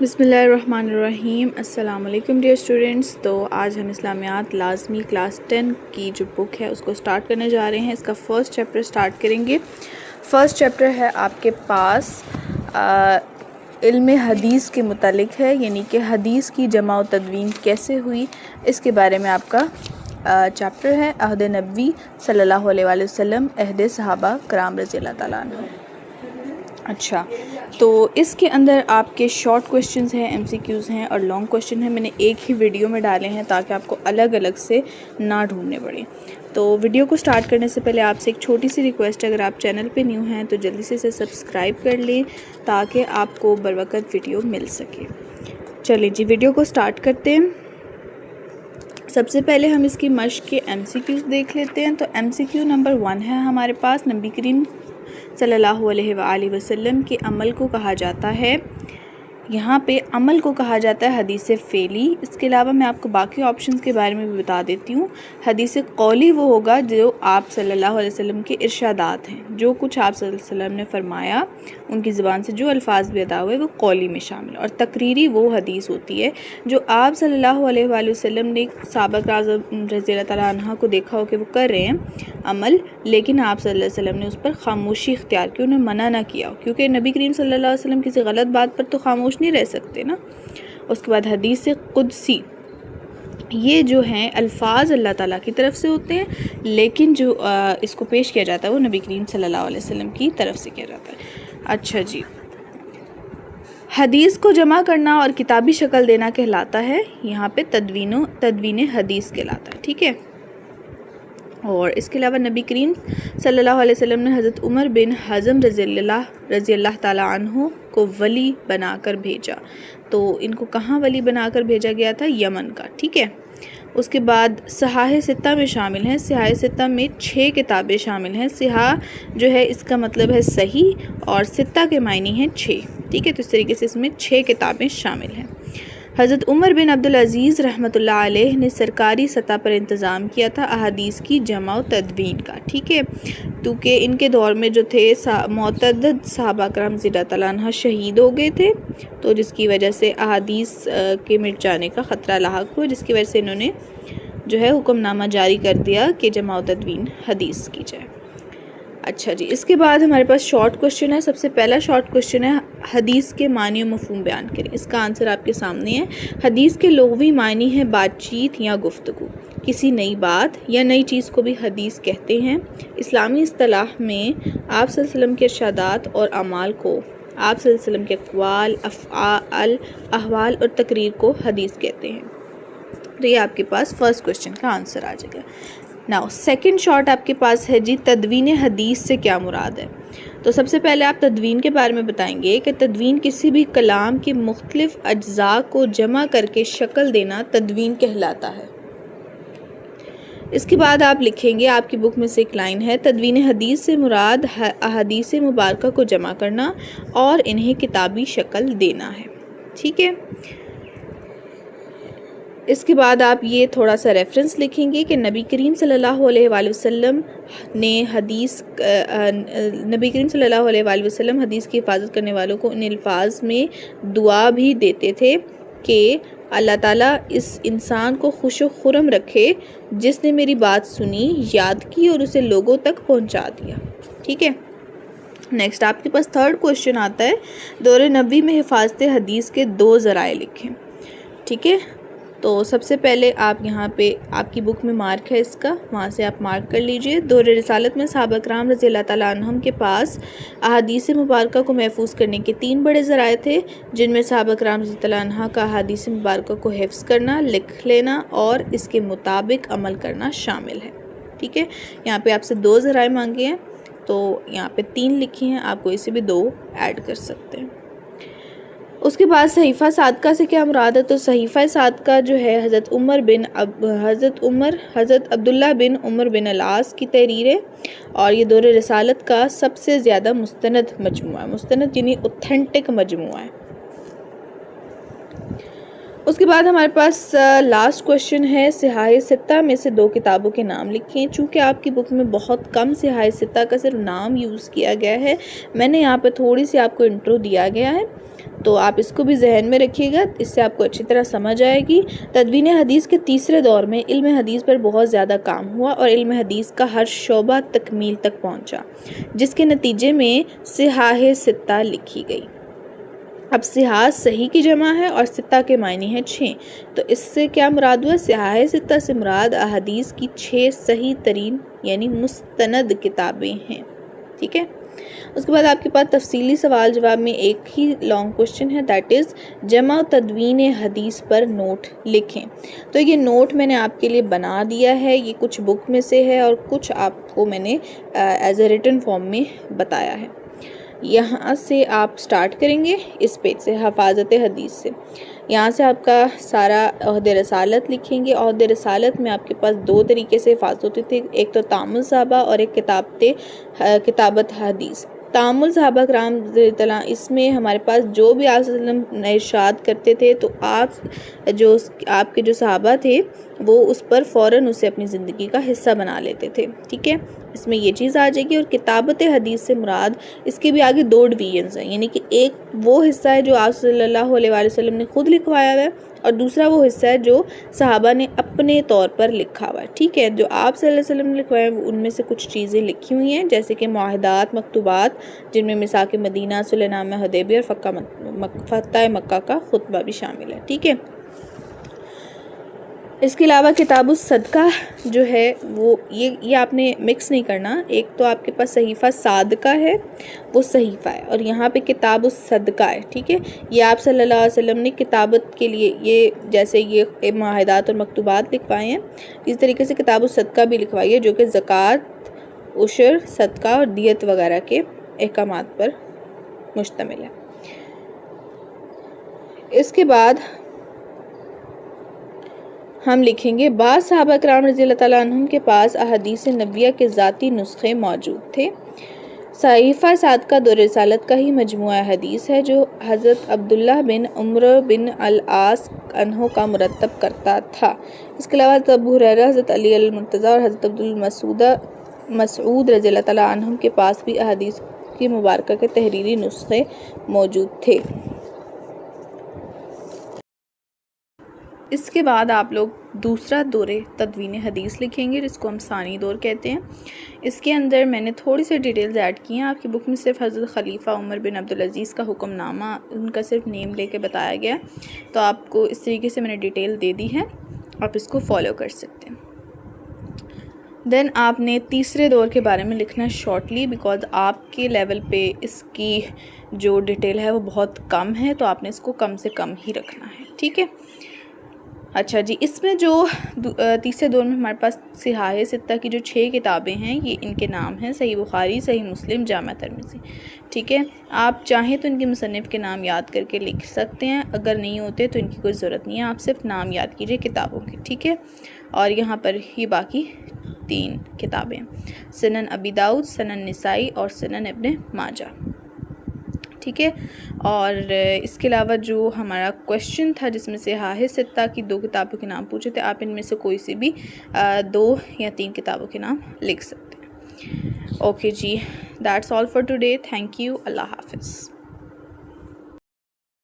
بسم اللہ الرحمن الرحیم۔ السلام علیکم ڈیئر اسٹوڈنٹس۔ تو آج ہم اسلامیات لازمی کلاس 10 کی جو بک ہے اس کو سٹارٹ کرنے جا رہے ہیں۔ اس کا فرسٹ چیپٹر سٹارٹ کریں گے۔ فرسٹ چیپٹر ہے آپ کے پاس علم حدیث کے متعلق ہے، یعنی کہ حدیث کی جمع و تدوین کیسے ہوئی، اس کے بارے میں آپ کا چیپٹر ہے۔ عہد نبوی صلی اللہ علیہ وآلہ وسلم، عہد صحابہ کرام رضی اللہ تعالیٰ عنہ۔ اچھا، تو اس کے اندر آپ کے شارٹ کویشچنز ہیں، ایم سی کیوز ہیں اور لانگ کویشچن ہیں۔ میں نے ایک ہی ویڈیو میں ڈالے ہیں تاکہ آپ کو الگ الگ سے نہ ڈھونڈنے پڑے۔ تو ویڈیو کو سٹارٹ کرنے سے پہلے آپ سے ایک چھوٹی سی ریکویسٹ ہے، اگر آپ چینل پہ نیو ہیں تو جلدی سے اسے سبسکرائب کر لیں تاکہ آپ کو بروقت ویڈیو مل سکے۔ چلیں جی، ویڈیو کو سٹارٹ کرتے ہیں۔ سب سے پہلے ہم اس کی مشق کے ایم سی کیوز دیکھ لیتے ہیں۔ تو ایم سی کیو نمبر 1 ہے ہمارے پاس، نبی کریم صلی اللہ علیہ وآلہ وسلم کے عمل کو کہا جاتا ہے، یہاں پہ عمل کو کہا جاتا ہے حدیث فعلی۔ اس کے علاوہ میں آپ کو باقی آپشنز کے بارے میں بھی بتا دیتی ہوں۔ حدیث قولی وہ ہوگا جو آپ صلی اللہ علیہ وسلم کے ارشادات ہیں، جو کچھ آپ صلی اللہ علیہ وسلم نے فرمایا، ان کی زبان سے جو الفاظ بھی ادا ہوئے وہ قولی میں شامل۔ اور تقریری وہ حدیث ہوتی ہے جو آپ صلی اللہ علیہ وآلہ وسلم نے صحابہ کرام رضی اللہ تعالیٰ عنہ کو دیکھا ہو کہ وہ کر رہے ہیں عمل، لیکن آپ صلی اللہ علیہ وسلم نے اس پر خاموشی اختیار کی، انہیں منع نہ کیا ہو، کیونکہ نبی کریم صلی اللہ علیہ وسلم کسی غلط بات پر تو خاموش نہیں رہ سکتے نا۔ اس کے بعد حدیث قدسی، یہ جو ہیں الفاظ اللہ تعالیٰ کی طرف سے ہوتے ہیں، لیکن جو اس کو پیش کیا جاتا ہے وہ نبی کریم صلی اللہ علیہ وسلم کی طرف سے کیا جاتا ہے۔ اچھا جی، حدیث کو جمع کرنا اور کتابی شکل دینا کہلاتا ہے، یہاں پہ تدوین حدیث کہلاتا ہے، ٹھیک ہے۔ اور اس کے علاوہ نبی کریم صلی اللہ علیہ وسلم نے حضرت عمر بن حزم رضی اللہ تعالیٰ عنہ کو ولی بنا کر بھیجا۔ تو ان کو کہاں ولی بنا کر بھیجا گیا تھا؟ یمن کا، ٹھیک ہے۔ اس کے بعد صحاح ستہ میں شامل ہیں، صحاح ستہ میں 6 کتابیں شامل ہیں۔ صحاح جو ہے اس کا مطلب ہے صحیح، اور ستہ کے معنی ہیں 6، ٹھیک ہے۔ تو اس طریقے سے اس میں 6 کتابیں شامل ہیں۔ حضرت عمر بن عبدالعزیز رحمۃ اللہ علیہ نے سرکاری سطح پر انتظام کیا تھا احادیث کی جمع و تدوین کا، ٹھیک ہے، کیونکہ ان کے دور میں جو تھے معتدد صحابہ کرام رضی اللہ تعالیٰ عنہ شہید ہو گئے تھے، تو جس کی وجہ سے احادیث کے مٹ جانے کا خطرہ لاحق ہوا، جس کی وجہ سے انہوں نے جو ہے حکم نامہ جاری کر دیا کہ جمع و تدوین حدیث کی جائے۔ اچھا جی، اس کے بعد ہمارے پاس شارٹ کویشچن ہے۔ سب سے پہلا شارٹ کویشچن ہے، حدیث کے معنی و مفہوم بیان کریں۔ اس کا آنسر آپ کے سامنے ہے۔ حدیث کے لغوی معنی ہے بات چیت یا گفتگو، کسی نئی بات یا نئی چیز کو بھی حدیث کہتے ہیں۔ اسلامی اصطلاح میں آپ صلی اللہ علیہ وسلم کے ارشادات اور اعمال کو، آپ صلی اللہ علیہ وسلم کے اقوال، افعال، احوال اور تقریر کو حدیث کہتے ہیں۔ تو یہ آپ کے پاس فرسٹ کویشچن کا آنسر آ جائے گا۔ ناؤ سیکنڈ شارٹ آپ کے پاس ہے جی، تدوین حدیث سے کیا مراد ہے؟ تو سب سے پہلے آپ تدوین کے بارے میں بتائیں گے کہ تدوین کسی بھی کلام کے مختلف اجزاء کو جمع کر کے شکل دینا تدوین کہلاتا ہے۔ اس کے بعد آپ لکھیں گے، آپ کی بک میں سے ایک لائن ہے، تدوین حدیث سے مراد احادیث مبارکہ کو جمع کرنا اور انہیں کتابی شکل دینا ہے، ٹھیک ہے۔ اس کے بعد آپ یہ تھوڑا سا ریفرنس لکھیں گے کہ نبی کریم صلی اللہ علیہ وآلہ وسلم حدیث کی حفاظت کرنے والوں کو ان الفاظ میں دعا بھی دیتے تھے کہ اللہ تعالیٰ اس انسان کو خوش و خرم رکھے جس نے میری بات سنی، یاد کی اور اسے لوگوں تک پہنچا دیا، ٹھیک ہے۔ نیکسٹ آپ کے پاس تھرڈ کویشچن آتا ہے، دور نبوی میں حفاظت حدیث کے 2 ذرائع لکھیں، ٹھیک ہے۔ تو سب سے پہلے آپ یہاں پہ آپ کی بک میں مارک ہے اس کا، وہاں سے آپ مارک کر لیجئے۔ دور رسالت میں صحابہ کرام رضی اللہ تعالیٰ عنہم کے پاس احادیث مبارکہ کو محفوظ کرنے کے 3 بڑے ذرائع تھے، جن میں صحابہ کرام رضی اللہ عنہ کا احادیث مبارکہ کو حفظ کرنا، لکھ لینا اور اس کے مطابق عمل کرنا شامل ہے، ٹھیک ہے۔ یہاں پہ آپ سے 2 ذرائع مانگے ہیں، تو یہاں پہ 3 لکھی ہیں، آپ کو اسے بھی 2 ایڈ کر سکتے ہیں۔ اس کے بعد صحیفہ صادقہ سے کیا مراد ہے؟ تو صحیفہ صادقہ جو ہے حضرت عبداللہ بن عمر بن العاص کی تحریر ہے، اور یہ دور رسالت کا سب سے زیادہ مستند مجموعہ ہے، مستند یعنی اوتھینٹک مجموعہ ہے۔ اس کے بعد ہمارے پاس لاسٹ کویشچن ہے صحاح ستہ میں سے 2 کتابوں کے نام لکھیں. چونکہ آپ کی بک میں بہت کم صحاح ستہ کا صرف نام یوز کیا گیا ہے، میں نے یہاں پہ تھوڑی سی آپ کو انٹرو دیا گیا ہے، تو آپ اس کو بھی ذہن میں رکھیے گا، اس سے آپ کو اچھی طرح سمجھ آئے گی. تدوین حدیث کے تیسرے دور میں علم حدیث پر بہت زیادہ کام ہوا اور علم حدیث کا ہر شعبہ تکمیل تک پہنچا، جس کے نتیجے میں صحاح ستہ لکھی گئی. اب صحاح صحیح کی جمع ہے اور ستہ کے معنی ہے 6، تو اس سے کیا مراد ہوا؟ صحاح ستہ سے مراد احادیث کی 6 صحیح ترین یعنی مستند کتابیں ہیں. ٹھیک ہے. اس کے بعد آپ کے پاس تفصیلی سوال جواب میں ایک ہی لانگ کوشچن ہے، دیٹ از جمع و تدوین حدیث پر نوٹ لکھیں. تو یہ نوٹ میں نے آپ کے لیے بنا دیا ہے، یہ کچھ بک میں سے ہے اور کچھ آپ کو میں نے ایز اے ریٹن فارم میں بتایا ہے. یہاں سے آپ سٹارٹ کریں گے اس پیج سے، حفاظت حدیث سے. یہاں سے آپ کا سارا عہد رسالت لکھیں گے. عہد رسالت میں آپ کے پاس 2 طریقے سے حفاظت ہوتی تھی، ایک تو تعامل صحابہ اور ایک کتابت حدیث. تعامل صحابہ کرام رضی اللہ عنہ، اس میں ہمارے پاس جو بھی آپ صلی اللہ علیہ وسلم ارشاد کرتے تھے تو آپ کے جو صحابہ تھے وہ اس پر فوراً اسے اپنی زندگی کا حصہ بنا لیتے تھے. ٹھیک ہے، اس میں یہ چیز آ جائے گی. اور کتابت حدیث سے مراد اس کے بھی آگے 2 ڈویژنز ہیں، یعنی کہ ایک وہ حصہ ہے جو آپ صلی اللہ علیہ وآلہ وسلم نے خود لکھوایا ہوا ہے اور دوسرا وہ حصہ ہے جو صحابہ نے اپنے طور پر لکھا ہوا ہے. ٹھیک ہے، جو آپ صلی اللہ علیہ وسلم نے لکھوایا ہے ان میں سے کچھ چیزیں لکھی ہوئی ہیں، جیسے کہ معاہدات، مکتوبات، جن میں میثاق مدینہ، صلح نامہ حدیبیہ اور فتح مکہ کا خطبہ بھی شامل ہے. ٹھیک ہے. اس کے علاوہ کتاب الصدقہ جو ہے وہ یہ آپ نے مکس نہیں کرنا. ایک تو آپ کے پاس صحیفہ صادقہ ہے، وہ صحیفہ ہے، اور یہاں پہ کتاب الصدقہ ہے. ٹھیک ہے، یہ آپ صلی اللہ علیہ وسلم نے کتابت کے لیے یہ جیسے یہ معاہدات اور مکتوبات لکھوائے ہیں، اس طریقے سے کتاب الصدقہ بھی لکھوائی ہے، جو کہ زکوٰۃ، عشر، صدقہ اور دیت وغیرہ کے احکامات پر مشتمل ہے. اس کے بعد ہم لکھیں گے بعض صحابہ کرام رضی اللہ تعالیٰ عنہم کے پاس احادیث نبویہ کے ذاتی نسخے موجود تھے. صحیفہ صادقہ دور رسالت کا ہی مجموعہ حدیث ہے جو حضرت عبداللہ بن عمرو بن العاص عنہ کا مرتب کرتا تھا. اس کے علاوہ حضرت ابو ہریرہ، حضرت علی المرتضیٰ اور حضرت مسعود رضی اللہ تعالیٰ عنہم کے پاس بھی احادیث کی مبارکہ کے تحریری نسخے موجود تھے. اس کے بعد آپ لوگ دوسرا دور تدوین حدیث لکھیں گے، جس کو ہم ثانی دور کہتے ہیں. اس کے اندر میں نے تھوڑی سی ڈیٹیلز ایڈ کی ہیں. آپ کی بک میں صرف حضرت خلیفہ عمر بن عبدالعزیز کا حکم نامہ، ان کا صرف نیم لے کے بتایا گیا، تو آپ کو اس طریقے سے میں نے ڈیٹیل دے دی ہے، آپ اس کو فالو کر سکتے ہیں. دین آپ نے تیسرے دور کے بارے میں لکھنا شارٹلی، بیکاز آپ کے لیول پہ اس کی جو ڈیٹیل ہے وہ بہت کم ہے، تو آپ نے اس کو کم سے کم ہی رکھنا ہے. ٹھیک ہے. اچھا جی، اس میں جو تیسرے دور میں ہمارے پاس صحاح ستہ کی جو 6 کتابیں ہیں، یہ ان کے نام ہیں: صحیح بخاری، صحیح مسلم، جامع ترمذی. ٹھیک ہے، آپ چاہیں تو ان کے مصنف کے نام یاد کر کے لکھ سکتے ہیں، اگر نہیں ہوتے تو ان کی کوئی ضرورت نہیں ہے، آپ صرف نام یاد کیجئے کتابوں کے. ٹھیک ہے، اور یہاں پر ہی باقی 3 کتابیں: سنن ابی داؤد، سنن نسائی اور سنن ابن ماجہ. ٹھیک ہے، اور اس کے علاوہ جو ہمارا کویشچن تھا جس میں صحاح ستہ کی 2 کتابوں کے نام پوچھے تھے، آپ ان میں سے کوئی سی بھی 2 یا 3 کتابوں کے نام لکھ سکتے ہیں. Okay ji, that's all for today. Thank you. اللہ حافظ.